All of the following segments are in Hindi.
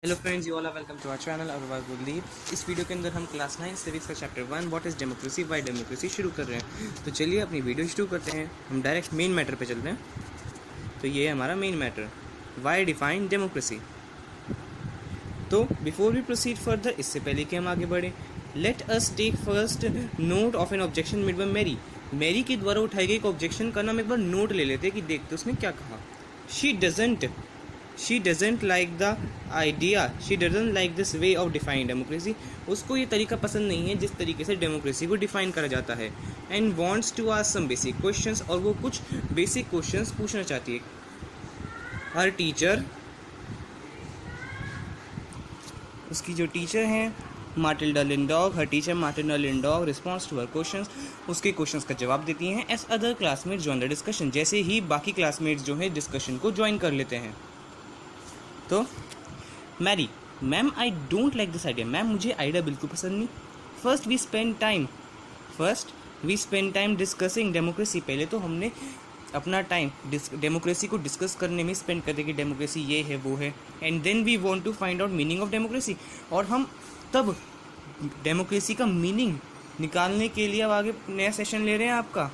Hello friends, you all are welcome to our channel Agarwal Gurdeep. इस वीडियो के अंदर हम क्लास 9 सिविक्स का chapter 1 what is democracy why democracy शुरू कर रहे हैं। तो चलिए अपनी वीडियो शुरू करते हैं। हम डायरेक्ट मेन मैटर पे चलते हैं। तो ये है हमारा main matter, why define democracy. तो बिफोर वी प्रोसीड फर्दर, इससे पहले कि हम आगे बढ़ें, let us take first note of an objection made by Mary. Mary के द्वारा उठाए गए एक ऑब्जेक्शन का नाम एक बार नोट ले लेते कि देखते उसने क्या कहा। She doesn't like the idea, she doesn't like this way of defining democracy. उसको ये तरीका पसंद नहीं है जिस तरीके से डेमोक्रेसी को डिफाइन करा जाता है। And wants to ask some basic questions, और वो कुछ बेसिक क्वेश्चंस पूछना चाहती है। हर टीचर, उसकी जो टीचर हैं Matilda Lindog, her teacher Matilda Lindog response to her questions, उसके क्वेश्चंस का जवाब देती हैं। As other classmates join the discussion, जैसे ही बाकी क्लासमेट्स जो है डिस्कशन को ज्वाइन कर लेते हैं। तो Mary, ma'am I don't like this idea, ma'am मुझे आइडिया बिल्कुल पसंद नहीं। First we spend time discussing democracy, पहले तो हमने अपना टाइम डेमोक्रेसी को डिस्कस करने में स्पेंड करते कि डेमोक्रेसी ये है वो है। And then we want to find out meaning of democracy, और हम तब डेमोक्रेसी का मीनिंग निकालने के लिए अब आगे नया सेशन ले रहे हैं आपका।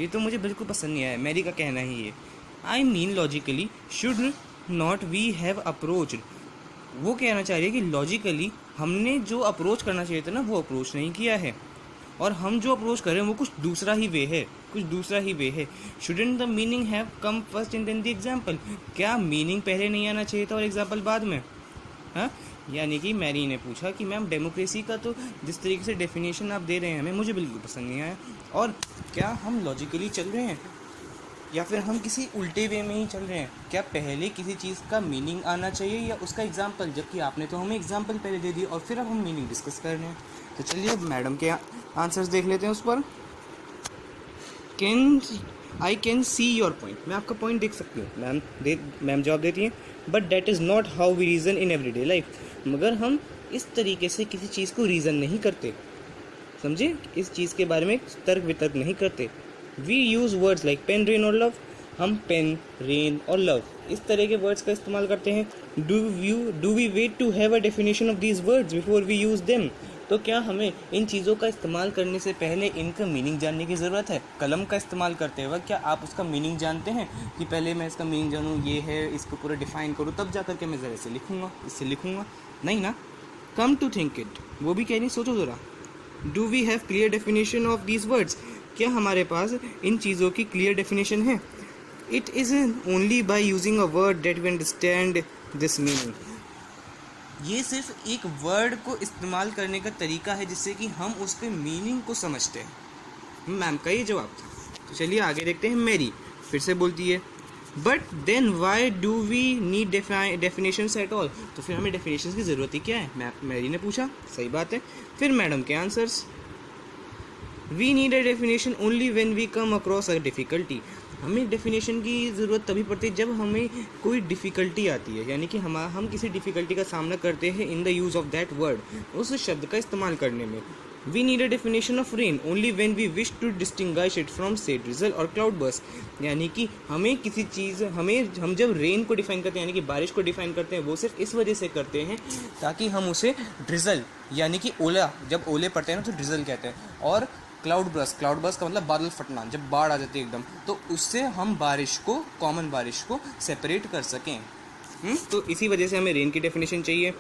ये तो मुझे बिल्कुल पसंद नहीं आया, मैरी का कहना ही ये। I mean logically should not we have approach, वो कहना चाह रही है कि लॉजिकली हमने जो अप्रोच करना चाहिए था ना वो अप्रोच नहीं किया है, और हम जो अप्रोच कर रहे हैं वो कुछ दूसरा ही वे है। Shouldn't the meaning have come first and then the example, क्या मीनिंग पहले नहीं आना चाहिए था और एग्जाम्पल बाद में? हाँ, यानी कि मैरी ने पूछा कि मैम डेमोक्रेसी का तो जिस तरीके से डेफिनेशन आप दे रहे हैं हमें, मुझे बिल्कुल पसंद नहीं आया, और क्या हम लॉजिकली चल रहे हैं या फिर हम किसी उल्टे वे में ही चल रहे हैं? क्या पहले किसी चीज़ का मीनिंग आना चाहिए या उसका एग्जाम्पल, जबकि आपने तो हमें एग्जाम्पल पहले दे दी और फिर अब हम मीनिंग डिस्कस कर रहे हैं। तो चलिए अब मैडम के आंसर्स देख लेते हैं उस पर। I can see your point, मैं आपका पॉइंट देख सकती हूँ। मैम जवाब देती हैं, but that is not how we reason in everyday life, मगर हम इस तरीके से किसी चीज़ को रीज़न नहीं करते, समझे? इस चीज़ के बारे में तर्क वितर्क नहीं करते। We use words like pain, rain और लव, हम पेन, रेन और लव इस तरह के वर्ड्स का इस्तेमाल करते हैं। Do we wait to have a definition of these words before we use them, तो क्या हमें इन चीज़ों का इस्तेमाल करने से पहले इनका मीनिंग जानने की ज़रूरत है? कलम का इस्तेमाल करते वक्त क्या आप उसका मीनिंग जानते हैं कि पहले मैं इसका मीनिंग जानूँ, ये है, इसको पूरा डिफाइन करूँ, तब जा करके मैं ज़रा इससे लिखूँगा? नहीं ना। कम टू थिंक इट, वो भी कह रही, सोचो ज़रा। Do we have clear definition of these words, क्या हमारे पास इन चीज़ों की क्लियर डेफिनेशन है? It is only by using a word that we understand this meaning, ये सिर्फ एक वर्ड को इस्तेमाल करने का तरीका है जिससे कि हम उसके मीनिंग को समझते हैं। मैम का ये जवाब था। तो चलिए आगे देखते हैं। मैरी फिर से बोलती है, but then why do we need definitions at all, तो फिर हमें डेफिनेशंस की ज़रूरत ही क्या है? मैरी ने पूछा, सही बात है। फिर मैडम के answers, we need a definition only when we come across a difficulty, हमें डेफिनेशन की ज़रूरत तभी पड़ती है जब हमें कोई डिफ़िकल्टी आती है, यानी कि हम किसी डिफ़िकल्टी का सामना करते हैं in the use of that word, उस शब्द का इस्तेमाल करने में। We need a definition of rain only when we wish to distinguish it from say drizzle और क्लाउड बर्स्ट, यानी कि हमें किसी चीज़ हम जब रेन को डिफ़ाइन करते हैं यानी कि बारिश को डिफ़ाइन करते हैं, वो सिर्फ इस वजह से करते हैं ताकि हम उसे ड्रिजल यानी कि ओला, जब ओले पड़ते हैं ना तो ड्रिजल कहते हैं, और क्लाउड बर्स्ट का मतलब बादल फटना, जब बाढ़ आ जाती है एकदम, तो उससे हम बारिश को, कॉमन बारिश को सेपरेट कर सकें। तो इसी वजह से हमें रेन की डेफिनेशन चाहिए।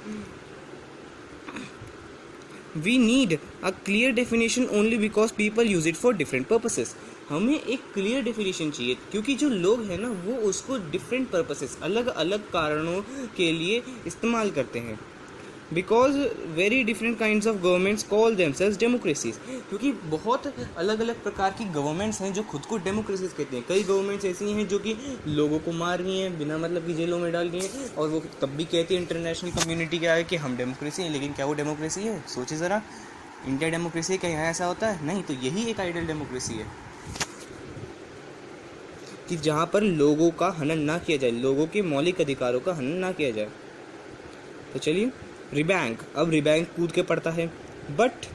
We need a clear definition only because people use it for different purposes, हमें एक क्लियर डेफिनेशन चाहिए क्योंकि जो लोग हैं ना वो उसको डिफरेंट पर्पसेस, अलग अलग कारणों के लिए इस्तेमाल करते हैं। Because very different kinds of governments call themselves democracies, क्योंकि बहुत अलग अलग प्रकार की गवर्नमेंट्स हैं जो खुद को डेमोक्रेसीज कहते हैं। कई गवर्नमेंट्स ऐसी हैं जो कि लोगों को मार रही हैं, बिना मतलब की जेलों में डाल रही हैं, और वो तब भी कहती है इंटरनेशनल कम्युनिटी के आगे कि हम डेमोक्रेसी हैं, लेकिन क्या वो डेमोक्रेसी है? सोचिए ज़रा, इंडिया डेमोक्रेसी क्या यहाँ ऐसा होता है? नहीं, तो यही एक आइडियल डेमोक्रेसी है कि जहाँ पर लोगों का हनन ना किया जाए, लोगों के मौलिक अधिकारों का हनन ना किया जाए। तो चलिए, रिबैंक, अब रिबैंक कूद के पड़ता है, but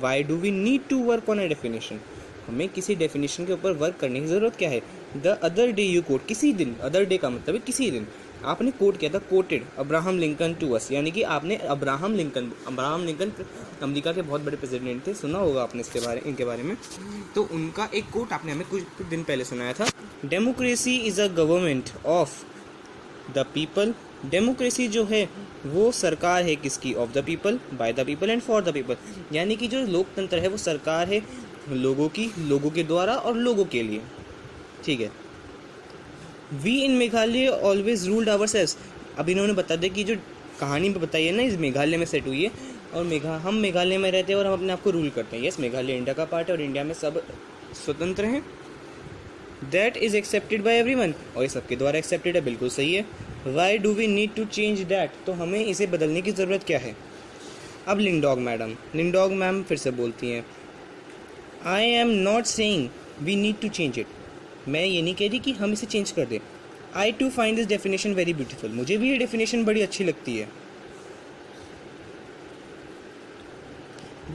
why do we need to work on a definition, हमें किसी डेफिनेशन के ऊपर वर्क करने की ज़रूरत क्या है? The other day you quoted, किसी दिन, अदर डे का मतलब है किसी दिन, आपने कोट किया था, quoted Abraham Lincoln to us, यानी कि आपने अब्राहम लिंकन अमेरिका के बहुत बड़े प्रेसिडेंट थे, सुना होगा आपने इनके बारे में। तो उनका एक कोट आपने हमें कुछ दिन पहले सुनाया था, democracy is a government of the people. Democracy जो है वो सरकार है किसकी? Of the people, by the people and for the people, यानी कि जो लोकतंत्र है वो सरकार है लोगों की, लोगों के द्वारा और लोगों के लिए, ठीक है। We in Meghalaya always ruled ourselves. अब इन्होंने बता दिया कि जो कहानी बताई है ना इस मेघालय में सेट हुई है, और हम मेघालय में रहते हैं और हम अपने आप को रूल करते हैं। यस, मेघालय इंडिया का पार्ट है और इंडिया में सब स्वतंत्र हैं। That is accepted by everyone, और ये सबके द्वारा एक्सेप्टेड है, बिल्कुल सही है। Why do we need to change that, तो हमें इसे बदलने की ज़रूरत क्या है? अब लिंडॉग मैम फिर से बोलती हैं, I am not saying we need to change it, मैं ये नहीं कह रही कि हम इसे चेंज कर दें। I to find this definition very beautiful, मुझे भी ये डेफिनेशन बड़ी अच्छी लगती है।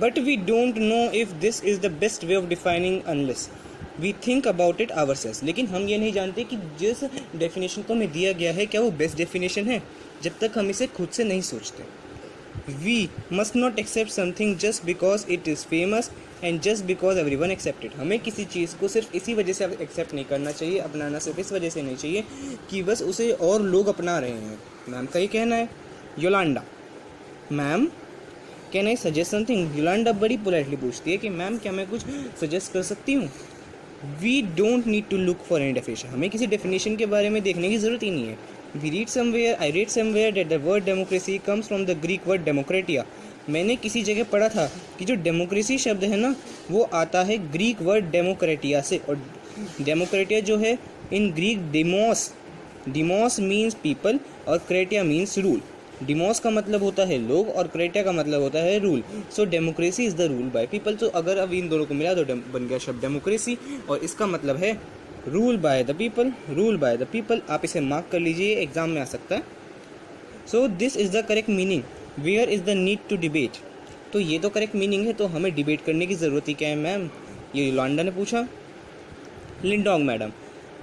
But we don't know if this is the best way of defining unless we think about it ourselves, लेकिन हम ये नहीं जानते कि जिस डेफिनेशन को हमें दिया गया है क्या वो बेस्ट डेफिनेशन है, जब तक हम इसे खुद से नहीं सोचते। We must not accept something just because it is famous and just because every one accepted, हमें किसी चीज़ को सिर्फ इसी वजह से एक्सेप्ट नहीं करना चाहिए, अपनाना सिर्फ इस वजह से नहीं चाहिए कि बस उसे और लोग अपना रहे हैं। मैम का ही कहना है। Yolanda, ma'am can I suggest something? Yolanda बड़ी पोलाइटली पूछती है कि मैम क्या मैं कुछ सजेस्ट कर सकती हूँ? We don't need to look for any definition, हमें किसी डेफिनेशन के बारे में देखने की ज़रूरत ही नहीं है। आई read somewhere that the word democracy comes from the Greek word demokratia, मैंने किसी जगह पढ़ा था कि जो डेमोक्रेसी शब्द है ना वो आता है ग्रीक वर्ड डेमोक्रेटिया से, और डेमोक्रेटिया जो है in Greek Deimos means people और क्रेटिया मीन्स रूल। डिमोस का मतलब होता है लोग और क्रेटिया का मतलब होता है rule. So democracy is the rule by people. तो अगर अब इन दोनों को मिला तो बन गया शब्द डेमोक्रेसी, और इसका मतलब है रूल बाय द पीपल। आप इसे मार्क कर लीजिए, एग्जाम में आ सकता है। So this is the correct meaning, where is the need to debate, तो ये तो करेक्ट मीनिंग है, तो हमें डिबेट करने की ज़रूरत ही क्या है मैम? ये योलांडा ने पूछा। Lindog madam,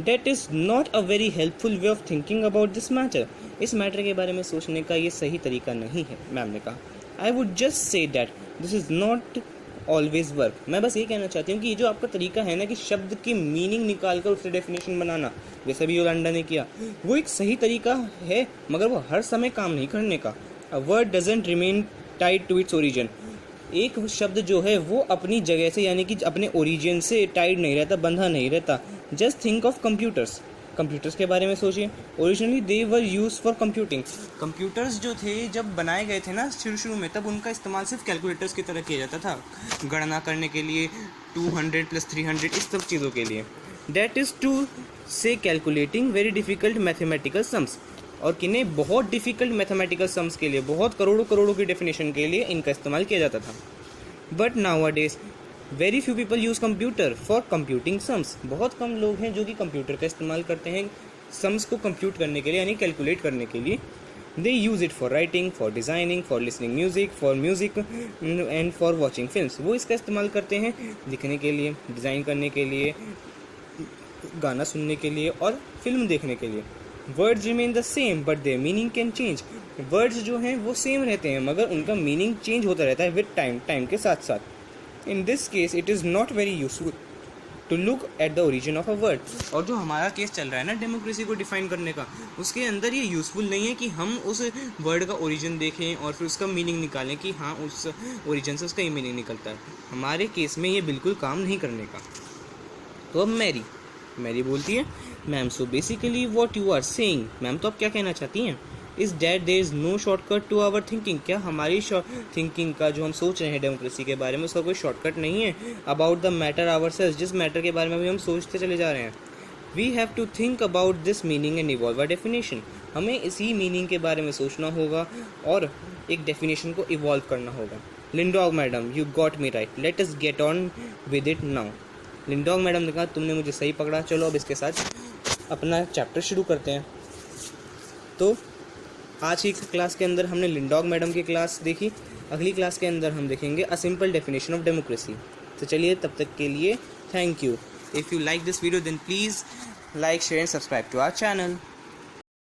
that is not a very helpful way of thinking about this matter, इस मैटर के बारे में सोचने का ये सही तरीका नहीं है, मैम ने कहा। I would just say that this is not always work, मैं बस ये कहना चाहती हूँ कि ये जो आपका तरीका है ना कि शब्द की मीनिंग निकाल कर उससे डेफिनेशन बनाना, जैसे भी योलांडा ने किया, वो एक सही तरीका है, मगर वो हर समय काम नहीं करने का। A word doesn't remain tied to its origin, एक शब्द जो है वो अपनी जगह से यानी कि अपने ओरिजिन से टाइड नहीं रहता, बंधा नहीं रहता। जस्ट थिंक ऑफ कंप्यूटर्स के बारे में सोचिए। Originally they were use for computing, computers जो थे जब बनाए गए थे ना शुरू में, तब उनका इस्तेमाल सिर्फ कैलकुलेटर्स की तरह किया जाता था, गणना करने के लिए 200 + 300 इस सब चीज़ों के लिए। दैट इज़ टू से calculating very difficult mathematical sums, और किन्हें बहुत डिफ़िकल्ट मैथमेटिकल सम्स के लिए, बहुत करोड़ों की डेफिनेशन के लिए इनका इस्तेमाल किया जाता था। But now days very few people use computer for computing sums, बहुत कम लोग हैं जो कि कंप्यूटर का इस्तेमाल करते हैं सम्स को कंप्यूट करने के लिए, यानी कैलकुलेट करने के लिए। They use it for writing, for designing, for listening music, for music and for watching films, वो इसका इस्तेमाल करते हैं लिखने के लिए, डिज़ाइन करने के लिए, गाना सुनने के लिए और फिल्म देखने के लिए। Words remain the same but there meaning can change, words जो हैं वो सेम रहते हैं मगर उनका मीनिंग चेंज होता रहता है विद टाइम के साथ साथ। In this case it is not very useful to look at the origin of a word, और जो हमारा केस चल रहा है ना डेमोक्रेसी को डिफाइन करने का, उसके अंदर ये यूज़फुल नहीं है कि हम उस वर्ड का ओरिजिन देखें और फिर उसका मीनिंग निकालें कि हाँ उस ओरिजिन से उसका ये मीनिंग निकलता है। हमारे केस में ये बिल्कुल काम नहीं करने का। तो अब मैरी बोलती है, ma'am so basically what you are saying, ma'am तो आप क्या कहना चाहती हैं, is that there is no shortcut to our thinking, क्या हमारी थिंकिंग का जो हम सोच रहे हैं डेमोक्रेसी के बारे में उसका कोई शॉर्टकट नहीं है। अबाउट द मैटर आवरसेल्व्स, जिस मैटर के बारे में भी हम सोचते चले जा रहे हैं। We have to think about this meaning and evolve a definition, हमें इसी मीनिंग के बारे में सोचना होगा और एक डेफिनेशन को इवॉल्व करना होगा। Lindog madam, you got me right, let us get on with it now. Lindog madam ने कहा तुमने मुझे सही पकड़ा, चलो अब इसके साथ अपना चैप्टर शुरू करते हैं। तो आज की क्लास के अंदर हमने लिंडॉग मैडम की क्लास देखी, अगली क्लास के अंदर हम देखेंगे a simple definition of democracy. तो चलिए तब तक के लिए thank you. If you like this video then please like, share and subscribe to our channel.